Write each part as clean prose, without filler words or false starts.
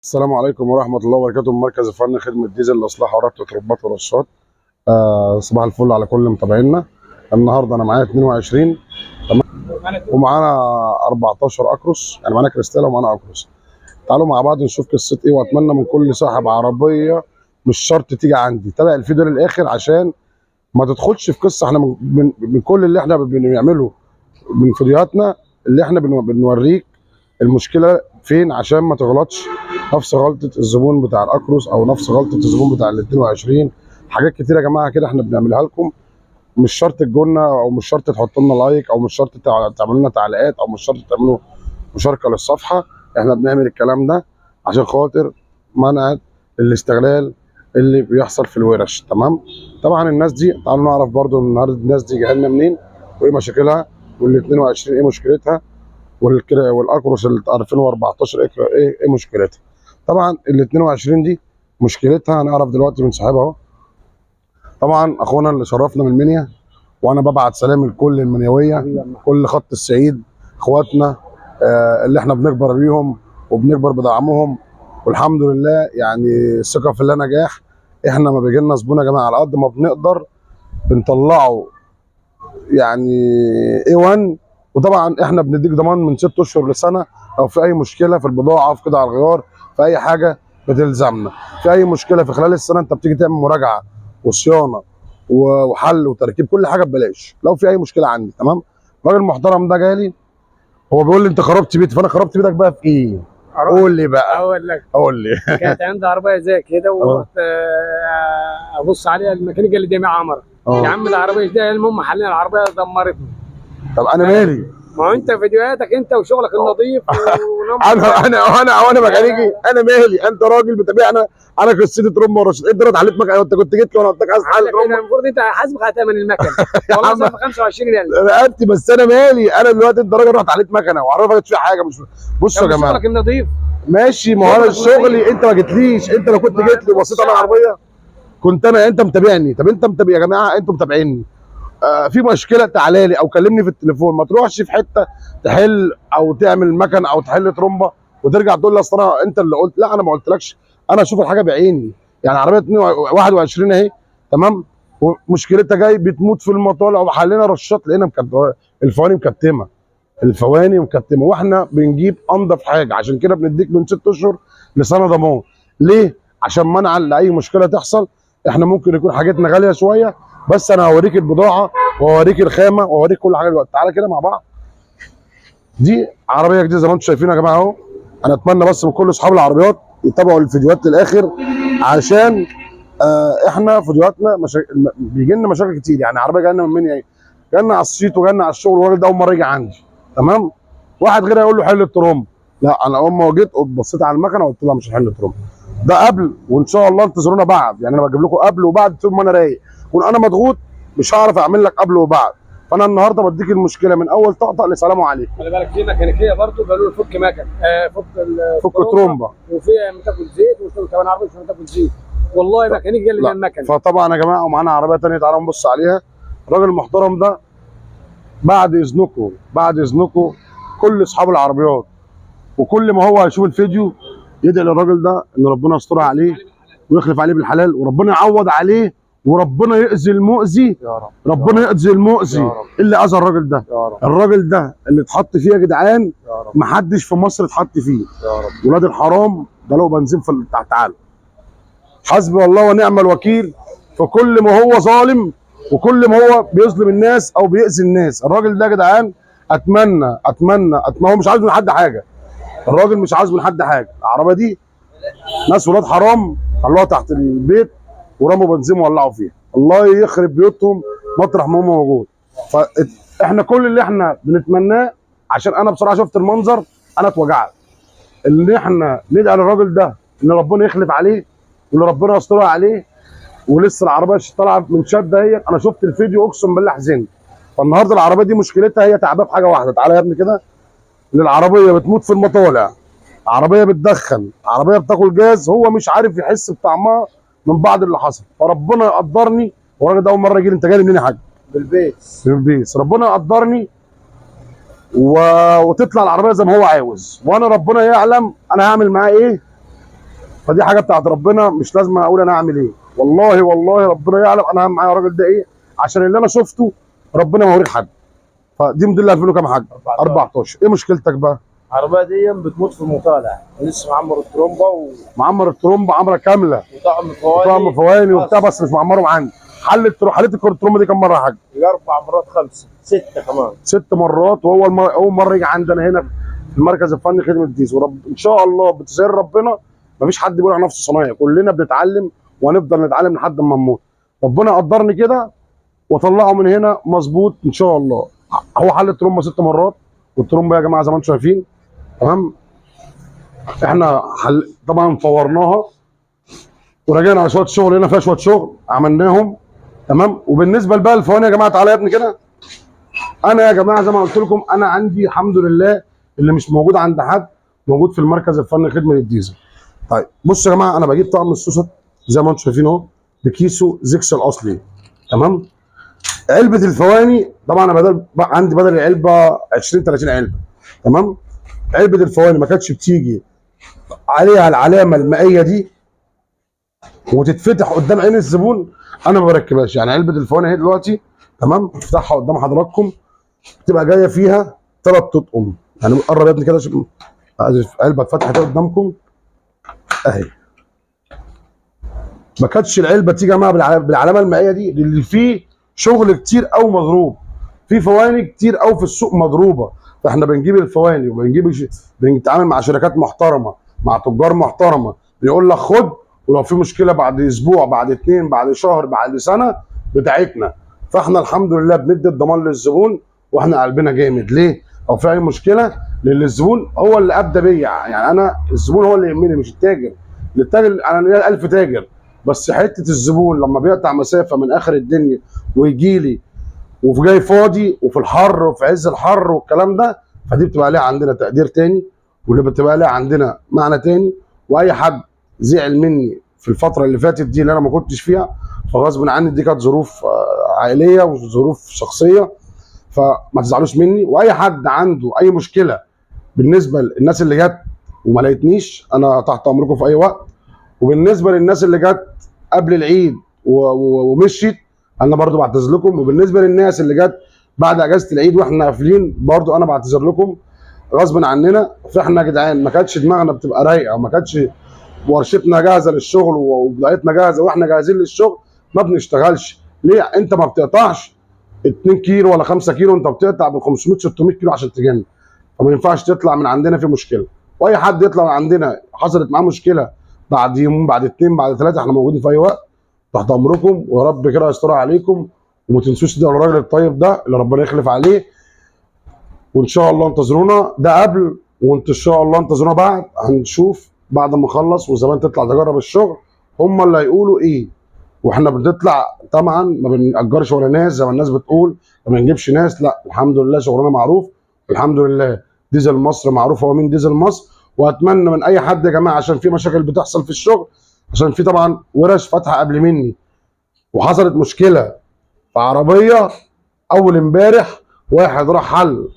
السلام عليكم ورحمة الله وبركاته. من مركز الفن خدمة ديزل لإصلاح وربط تربات ورشات. صباح الفل على كل متابعينا. النهارده أنا معايا 22 تمام، ومعانا 14 أكروس، يعني معانا كريستالا ومعانا أكروس. تعالوا مع بعض نشوف قصة إيه، وأتمنى من كل صاحب عربية مش شرط تيجي عندي تابع الفيديو للآخر عشان ما تدخلش في قصة. إحنا من كل اللي إحنا بنعمله من فيديوهاتنا اللي إحنا بنوريك المشكله فين عشان ما تغلطش نفس غلطه الزبون بتاع الاكروس او نفس غلطه الزبون بتاع ال 22. حاجات كتير يا جماعه كده احنا بنعملها لكم، مش شرط تجولنا او مش شرط تحطوا لنا لايك او مش شرط تعملوا لنا تعليقات او مش شرط تعملوا مشاركه للصفحه. احنا بنعمل الكلام ده عشان خاطر منع الاستغلال اللي بيحصل في الورش. تمام، طبعا الناس دي تعالوا نعرف برضو النهارده الناس دي جايه لنا منين وايه مشاكلها، وال 22 ايه مشكلتها، والاكروس ال 2014 ايه مشكلتها. طبعا ال 22 دي مشكلتها هنعرف دلوقتي من صاحبها اهو. طبعا اخونا اللي شرفنا من المنيا، وانا ببعت سلام لكل المنيويه، كل خط الصعيد، اخواتنا اللي احنا بنكبر بيهم وبنكبر بدعمهم، والحمد لله يعني الثقه في الله نجاح. احنا ما بيجي لنا زبون يا جماعه على قد ما بنقدر بنطلعه يعني A1. وطبعا احنا بنديك ضمان من 6 اشهر لسنه، لو في اي مشكله في البضاعه، في قطع الغيار، في اي حاجه بتلزمنا. في اي مشكله في خلال السنه انت بتيجي تعمل مراجعه وصيانه وحل وتركيب، كل حاجه ببلاش لو في اي مشكله عندي. تمام، الراجل المحترم ده جالي هو بيقول لي انت خربت بيتي، فانا خربت بيتك بقى في ايه؟ قول لي بقى. اقول لك قول لي. كانت عندي عربيه زي كده ورحت ابص عليها الميكانيكيه اللي دي عمرة. يا عم العربيه دي المهم حاليا العربيه دمرتني. طب انا مالي؟ ما هو انت فيديوهاتك انت وشغلك النظيف انا ميكانيكي، انا مالي؟ انت راجل بتابعنا، انا قصتي ترمى ورشد، انت رحت عليك مكنه، انت كنت جيت لي وانا قلت لك عايز حل ترمى. المفروض انت حاسبك على ثمن المكنه والله صرف 25,000 رقبتي، بس انا مالي؟ انا دلوقتي انت راجل رحت عليك مكنه وعربيه ما فيها حاجه. مش بصوا يا جماعه، شغلك النظيف ماشي، ما هو انا شغلي، انت ما جيتليش. انت لو كنت جيت لي وبصيت على العربيه كنت انا، انت متابعني. طب انت متابع يا جماعه، انتوا متابعيني. في مشكله تعالى لي او كلمني في التليفون، ما تروحش في حته تحل او تعمل مكن او تحل ترومبه وترجع تقول لي اصل انا انت اللي قلت. لا، انا ما قلتلكش، انا اشوف الحاجه بعيني. يعني عربيه 21 اهي تمام، ومشكلتها جاي بتموت في المطالع، وحلينا رشات لقينا الفواني مكتمه، الفواني مكتمه، واحنا بنجيب انضف حاجه. عشان كده بنديك من 6 اشهر لسنه ضمان. ليه؟ عشان منع لاي مشكله تحصل. احنا ممكن يكون حاجتنا غاليه شويه، بس انا هوريك البضاعه واوريك الخامه واوريك كل حاجه دلوقتي. تعالى كده مع بعض. دي عربيه جديده زي ما انتم شايفين يا جماعه اهو. انا اتمنى بس من كل اصحاب العربيات يتابعوا الفيديوهات للاخر عشان احنا فيديوهاتنا بيجي لنا مشاكل كتير. يعني عربيه جايه لنا من منيا ايه، جايه لنا على الصيت وجايه لنا على الشغل، والراجل ده اول مره يجي عندي. تمام، واحد غير يقول له حل الترومب، لا انا اول ما جيت بصيت على المكنه وقلت لها مش هحل الترومب. ده قبل، وان شاء الله انتظرونا بعد. يعني انا بجيب لكم قبل وبعد طول ما انا رايق. وانا مضغوط مش هعرف اعمل لك قبل وبعد، فانا النهارده بديك المشكله من اول طقطق لسلام عليكم. خلي بالك في ميكانيكيه برضه قالوا لي فك مكن فك ترومبه، وفي بتاكل زيت، وكمان عربيه مش بتاكل زيت. والله ميكانيك قال لي المكن. فطبعا يا جماعه ومعانا عربيه ثانيه تعالوا نبص عليها. الراجل المحترم ده بعد اذنكم، بعد اذنكم كل اصحاب العربيات وكل ما هو هيشوف الفيديو يدعي للراجل ده ان ربنا يسترها عليه ويخلف عليه بالحلال، وربنا يعوض عليه، وربنا يأذي المؤذي يا رب. ربنا يأذي المؤذي اللي اذى الراجل ده يا رب. الراجل ده اللي اتحط فيه يا جدعان ما حدش في مصر اتحط فيه يا رب. ولاد الحرام ده له بنزين في تعالى. حسبي الله ونعم الوكيل في كل ما هو ظالم وكل ما هو بيظلم الناس او بيأذي الناس. الراجل ده يا جدعان اتمنى هو مش عايز من حد حاجه. الراجل مش عايز من حد حاجه. العربيه دي ناس ولاد حرام خلوها تحت البيت ورموا بنزين وولعوا فيها، الله يخرب بيوتهم مطرح ما هم موجود. فاحنا كل اللي احنا بنتمناه، عشان انا بصراحه شفت المنظر انا اتوجعت، ان احنا ندعي للراجل ده ان ربنا يخلف عليه وان ربنا يسترها عليه. ولسه العربيه طالعه من شده هي، انا شفت الفيديو اقسم بالله حزنت. فالنهارده العربيه دي مشكلتها هي تعباه في حاجه واحده. تعالى يا ابني كده، ان العربيه بتموت في المطالع، عربيه بتدخن، عربيه بتاكل جاز، هو مش عارف يحس بطعمها من بعد اللي حصل. فربنا يقدرني، والراجل ده اول مره يجي لي، انت جاي منين يا حاج؟ بالبيس. ربنا يقدرني وتطلع العربيه زي ما هو عاوز، وانا ربنا يعلم انا هعمل معاه ايه فدي حاجه بتاعت ربنا، مش لازم اقول انا اعمل ايه. والله والله ربنا يعلم انا هعمل معايا الراجل ده ايه، عشان اللي انا شفته ربنا ما يوريك حد. فدي موديل 2000 وكام حاجه 14. ايه مشكلتك بقى؟ العربيه دي بتموت في المطالع، لسه معمر الترومبه معمر الترومبه عمره كامله وطعم فواني وطعم فواني وبتاع، بس مش معمرهم عندي. حلت الترومبه دي كام مره يا حاج؟ 4 مرات 5 6 كمان 6 مرات. وهو اول مره يجي عندنا هنا في المركز الفني خدمه ديزل. ورب ان شاء الله بتسير ربنا مفيش حد بيقول على نفسه صنايعي، كلنا بنتعلم وهنفضل نتعلم لحد ما نموت. ربنا قدرني كده واطلعه من هنا مظبوط ان شاء الله. هو حل الترومبه 6 مرات، والترومبه يا جماعه زي ما انتم شايفين تمام. احنا طبعا فورناها ورجعنا على شويه شغل هنا، فيها شويه شغل عملناهم تمام. وبالنسبه بقى الفواني يا جماعه، تعالى يا ابني كده. انا يا جماعه زي ما قلت لكم انا عندي الحمد لله اللي مش موجود عند حد موجود في المركز الفني خدمه الديزل. طيب بصوا يا جماعه، انا بجيب طقم السوست زي ما انتم شايفين اهو بكيسه زكس الاصلي تمام. علبه الفواني طبعا انا عندي بدل العلبه 20 30 علبه تمام. علبه الفواني ما كانتش بتيجي عليها العلامه المائيه دي وتتفتح قدام عين الزبون، انا ما بركبهاش. يعني علبه الفواني اهي دلوقتي تمام، افتحها قدام حضراتكم تبقى جايه فيها 3 تطقم. يعني قرب يا ابني كده شوف علبه اتفتحت قدامكم اهي. ما كانتش العلبه تيجي يا جماعه بالعلامه المائيه دي، اللي فيه شغل كتير قوي مضروب، في فواني كتير قوي في السوق مضروبه. فاحنا بنجيب الفواني بنتعامل مع شركات محترمه، مع تجار محترمه، بيقول لك خد، ولو في مشكله بعد اسبوع بعد 2 بعد شهر بعد سنه بتاعتنا. فاحنا الحمد لله بندي الضمان للزبون واحنا قلبنا جامد. ليه؟ او في اي مشكله لان الزبون هو اللي ابدى بيا. يعني انا الزبون هو اللي يهمني مش التاجر. التاجر انا ليا 1000 تاجر، بس حته الزبون لما بيقطع مسافه من اخر الدنيا ويجي لي وفي جاي فاضي وفي الحر وفي عز الحر والكلام ده، فدي بتبقى ليها عندنا تقدير تاني، واللي بتبقى ليها عندنا معنى تاني. واي حد زعل مني في الفتره اللي فاتت دي اللي انا ما كنتش فيها فغصب عني، دي كانت ظروف عائليه وظروف شخصيه، فما تزعلوش مني. واي حد عنده اي مشكله بالنسبه للناس اللي جت وما لقيتنيش، انا تحت امركم في اي وقت. وبالنسبه للناس اللي جت قبل العيد ومشيت انا برضو بعتذر لكم. وبالنسبه للناس اللي جت بعد اجازه العيد واحنا قافلين برضو انا بعتذر لكم غصب عننا. فاحنا يا جدعان ما كانتش دماغنا بتبقى رايقه وما كانتش ورشتنا جاهزه للشغل وبدايتنا جاهزه واحنا جاهزين للشغل ما بنشتغلش. ليه؟ انت ما بتقطعش 2 كيلو ولا 5 كيلو، انت بتقطع ب 500 600 كيلو عشان تجنن. فما ينفعش تطلع من عندنا في مشكله. واي حد يطلع من عندنا حصلت معاه مشكله بعد يوم بعد 2 بعد 3 احنا موجودين في اي وقت تحت امركم. ويا رب كده يستر عليكم وما تنسوش تدعوا الراجل الطيب ده اللي ربنا يخلف عليه. وان شاء الله انتظرونا، ده قبل وانت ان شاء الله انتظرونا بعد. هنشوف بعد ما نخلص والزبائن تطلع تجرب الشغل هم اللي هيقولوا ايه. واحنا بنطلع طبعا ما بنأجرش ولا ناس زي ما الناس بتقول، ما بنجيبش ناس، لا الحمد لله شغلنا معروف والحمد لله. ديزل مصر معروف هو مين ديزل مصر. واتمنى من اي حد يا جماعه، عشان في مشاكل بتحصل في الشغل، عشان في طبعا ورش فاتحه قبل مني وحصلت مشكله في عربيه اول امبارح، واحد راح حل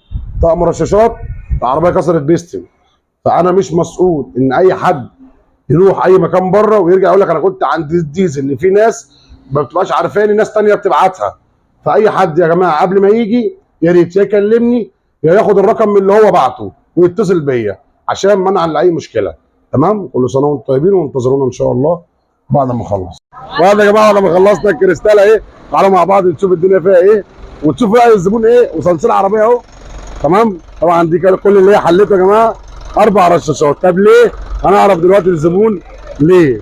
طقم رشاشات العربيه كسرت بيستم. فانا مش مسؤول ان اي حد يروح اي مكان بره ويرجع يقول لك انا كنت عند الديزل، اللي في ناس ما بتبقاش عارفاني ناس ثانيه بتبعتها. فاي حد يا جماعه قبل ما يجي يا ريت يكلمني يا ياخد الرقم من اللي هو بعته ويتصل بيا عشان منعا لاي مشكله. تمام؟ كل سنه وانتم طيبين وانتظرونا ان شاء الله بعد ما اخلص. بعد يا جماعه لما خلصنا الكريستال اهي، تعالوا مع بعض نشوف الدنيا فيها ايه وتشوفوا بقى الزبون ايه. وصلصال عربيه اهو تمام. طبعا دي كل اللي هي حلته يا جماعه 4 رشاشات. طب ليه؟ هنعرف دلوقتي الزبون ليه.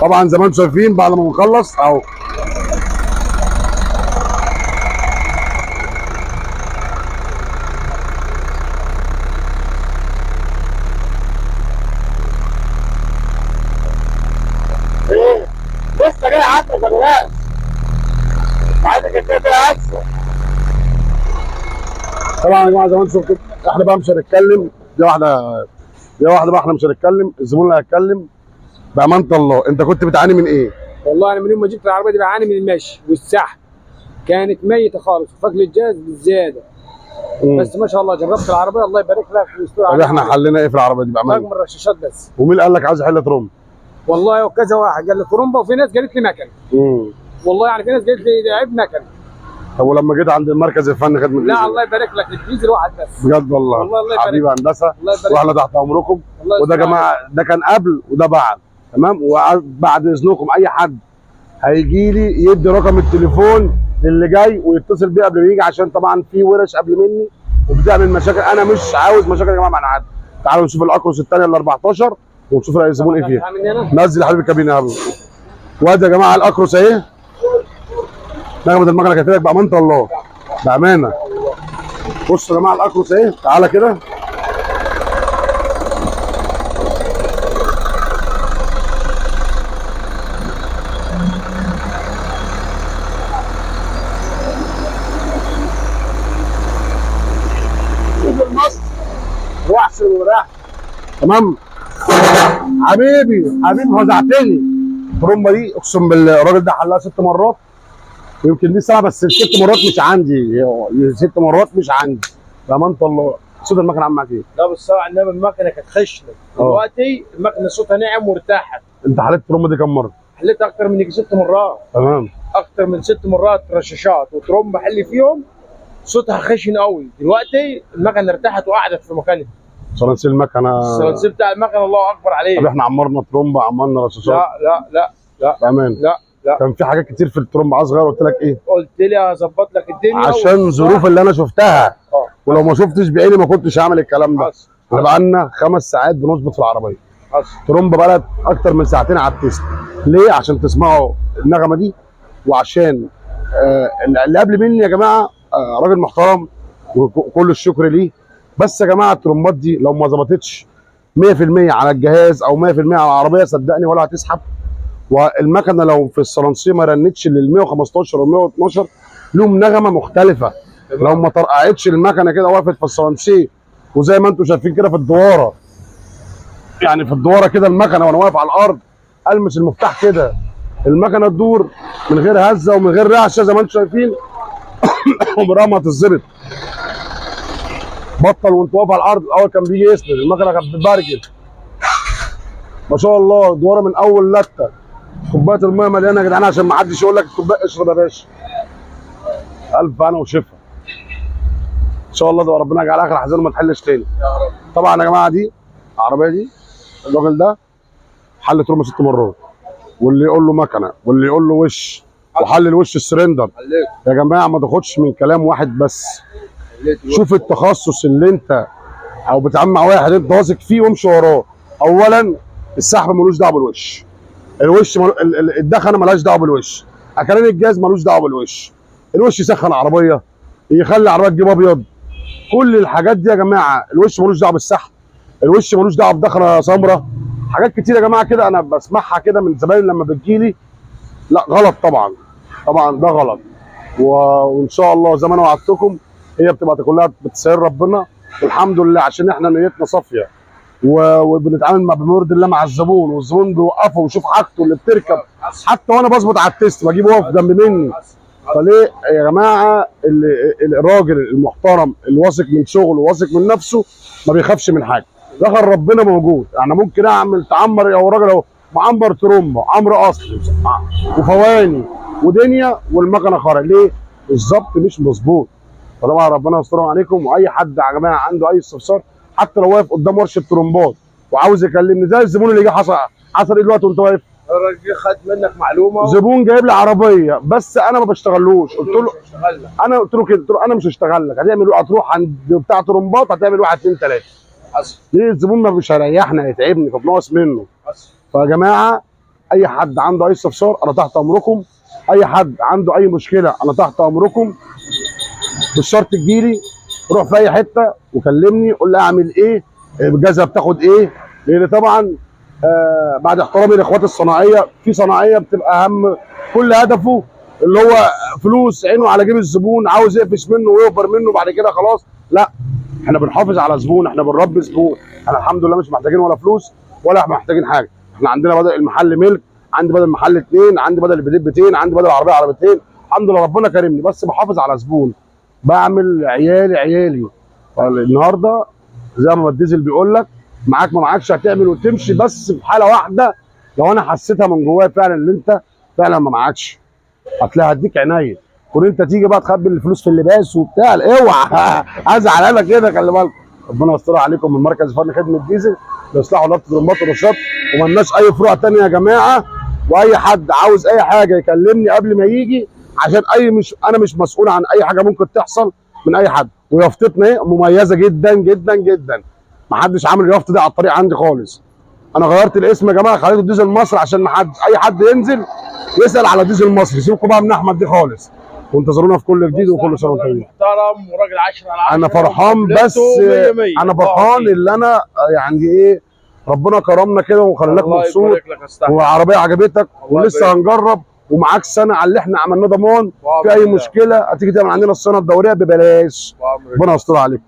طبعا زي ما انتم شايفين بعد ما نخلص اهو لسه جاي عندك يا بلاش، عايزك انت تبقى طبعا يا جماعه زي ما انتم شفتوا احنا بقى مش هنتكلم. دي واحده بقى احنا مش هنتكلم، الزبون اللي هيتكلم. بامانه الله انت كنت بتعاني من ايه؟ والله انا من يوم ما جبت العربيه دي بعاني من المشي والسحب، كانت ميته خالص وفقل الجاز بالزياده. بس ما شاء الله جربت العربيه الله يبارك لك ويستر طب عليك. احنا حلينا ايه في العربيه دي بامانه؟ رقم الرشاشات بس. ومين قال لك عايز حله ترومبا؟ والله وكذا واحد قال لي ترومبا، وفي ناس قالت لي مكن. والله يعني في ناس قالت لي عيب مكن. طب ولما جيت عند المركز الفني خدمه لا الله يبارك لك، الديزل واحد بس. بجد والله. والله الله يبارك حبيبي هندسه، الله يبارك واحنا تحت امركم. وده يا جماعه ده كان قبل وده بعد، تمام. وبعد اذنكم اي حد هيجي لي يدي رقم التليفون للي جاي ويتصل بيه قبل ما يجي، عشان طبعا في ورش قبل مني وبتعمل مشاكل. انا مش عاوز مشاكل يا جماعه مع حد. تعالوا نشوف الاكروس الثانيه ال 14 ونشوف رأي الزبون ايه فيها. نزل يا حبيبي الكابينه يا حبيبي. وادي يا جماعه الاكروس اهي. نغمه المكنه كانت لك بامانه الله، بامانه. بصوا يا جماعه الاكروس اهي. تعالى كده. واحسن وراح تمام. حبيبي فزعتني. الترومبه دي اقسم بالله الراجل ده حلها 6 مرات، يمكن دي ساعه بس ال6 مرات مش عندي، 6 مرات مش عندي بامانه الله. صوت المكنه عامل معاك ايه؟ لا بالصراحه انما المكنه كانت خشنه، دلوقتي المكنه صوتها ناعم وارتاحت. انت حليت الترومبه دي كام مره؟ حليتها اكتر من 6 مرات. تمام. اكتر من 6 مرات رشاشات وترومبه حل فيهم، صوتها خشن قوي. دلوقتي المكنه ارتاحت وقعدت في مكانها. صلانسيل المكنه، الصلانسيل بتاع المكنه الله اكبر عليه. طب احنا عمرنا ترومبه، عملنا رشاشات؟ لا بامان. لا كان في حاجات كتير في الترومبه عايز اغير، قلت لك ايه؟ قلت لي هظبط لك الدنيا عشان ظروف اللي انا شفتها. ولو ما شفتش بعيني ما كنتش هعمل الكلام ده. احنا بقالنا 5 ساعات بنظبط في العربيه. ترومبه بقى اكتر من ساعتين على التيست. ليه؟ عشان تسمعوا النغمه دي، وعشان اللي قبل مني يا جماعه راجل محترم وكل الشكر ليه. بس يا جماعه الترومبات دي لو ما ظبطتش 100% على الجهاز او 100% على العربيه صدقني ولا هتسحب. والمكنه لو في الصلانسيه ما رنتش لل 115 وال 112 لهم نغمه مختلفه. لو ما طرقعتش المكنه كده وقفت في الصلانسيه وزي ما انتم شايفين كده في الدواره، يعني في الدواره كده المكنه وانا واقف على الارض المس المفتاح كده المكنه تدور من غير هزه ومن غير رعشه زي ما انتم شايفين. عمرها ما هتتظبط. بطل وانت واقف على الارض. الاول كان بيجي يسند المكنه كانت بتبرجل. ما شاء الله دواره من اول لته. كوبايه الميه مليانه يا جدعان عشان ما حدش يقول لك الكوبايه اشرب يا باشا. الف انا وشفا. ان شاء الله ده ربنا يجعل اخر حزين وما تحلش تاني يا رب. طبعا يا جماعه دي العربيه دي الراجل ده حل ترومبه 6 مرات، واللي يقول له مكنه واللي يقول له وش، وحل الوش السرندر. يا جماعه ما تاخدش من كلام واحد بس. شوف التخصص اللي انت او بتتعامل مع واحد انت واثق فيه وامشي وراه. اولا السحب ملوش دعوه بالوش. الوش الدخنه مالهاش دعوه بالوش. اكلان الجاز ملوش دعوه بالوش. الوش يسخن عربيه، يخلي العربيه تجيب ابيض. كل الحاجات دي يا جماعه الوش ملوش دعوه بالسحب. الوش ملوش دعوه بدخنه سمراء. حاجات كتير يا جماعه كده انا بسمعها كده من زمايلي لما بتجيلي. لا غلط طبعا. طبعا ده غلط. وان شاء الله زي ما انا وعدتكم هي بتبقى كلها بتسير ربنا والحمد لله عشان احنا نيتنا صافيه وبنتعامل مع بمرض الله مع الزبون، والزبون بيوقفه ويشوف حاجته اللي بتركب. حتى وانا بظبط على التيست بجيبه واقف جنب مني. فليه يا جماعه الراجل المحترم اللي واثق من شغله وواثق من نفسه ما بيخافش من حاجه. دخل ربنا موجود. يعني ممكن اعمل تعمر او راجل اهو معمر ترومبه عمر اصلي وفواني ودنيا والمكنه خرج. ليه؟ الظبط مش مظبوط. فطبعا ربنا يسترها عليكم. واي حد يا جماعه عنده اي استفسار حتى لو واقف قدام ورشه ترومبات وعاوز يكلمني زي الزبون اللي جه حصل ايه دلوقتي وانت واقف. الراجل خد منك معلومه. زبون جايب لي عربيه بس انا ما بشتغلوش. قلت له انا قلت له كده، قلت له انا مش هشتغل لك. هتروح عند بتاع ترومبات هتعمل 1 2 3. ليه؟ الزبون ما مش هيريحنا هيتعبني فبنقص منه. فيا جماعه اي حد عنده اي استفسار انا تحت امركم. اي حد عنده اي مشكله انا تحت امركم. مش شرط تجيلي، روح في اي حته وكلمني قول لي اعمل ايه، الجزءه بتاخد ايه. لان طبعا بعد احترامي لاخواتي الصناعيه، في صناعيه بتبقى اهم كل هدفه اللي هو فلوس، عينه على جيب الزبون، عاوز يقفش منه ويكبر منه بعد كده خلاص. لا، احنا بنحافظ على زبون، احنا بنربي زبون. احنا الحمد لله مش محتاجين ولا فلوس ولا محتاجين حاجه. احنا عندنا بدل المحل ملك، عندي بدل المحل 2، عندي بدل البيتين، عندي بدل العربيه عربيتين. الحمد لله ربنا كرمني، بس بحافظ على زبون. بعمل عيالي. النهارده زي ما الديزل بيقول لك معاك ما معاكش هتعمل وتمشي، بس في حاله واحده لو انا حسيتها من جوايا فعلا ان انت فعلا ما معاكش هتلاقي هديك عينيا. كون انت تيجي بقى تخبي الفلوس في اللباس وبتاع اوعى ازعل انا كده، خلي بالك. ربنا يستر عليكم من مركز فن خدمه الديزل لاصلاح ضبط ضربات الرشاط، ومالناش اي فروع ثانيه يا جماعه. واي حد عاوز اي حاجه يكلمني قبل ما يجي، عشان انا مش مسؤول عن اي حاجه ممكن تحصل من اي حد. ويافطتنا ايه مميزه جدا جدا جدا، ما حدش عامل اليافطه دي على الطريق عندي خالص. انا غيرت الاسم يا جماعه، خليته ديزل مصر عشان ما حد اي حد ينزل يسال على ديزل مصر. سيبكم بقى من احمد دي خالص، وانتظرونا في كل جديد وكل سنه وانتم طيبين. محترم وراجل 10 على 10. انا فرحان، بس انا فرحان اللي انا يعني ايه ربنا كرمنا كده وخلاك مبسوط، والعربيه عجبتك ولسه هنجرب، ومعاك سنه على اللي احنا عملناه ضمان. في اي مشكله هتيجي تعمل عندنا السنه الدوريه ببلاش. ربنا يستر عليك.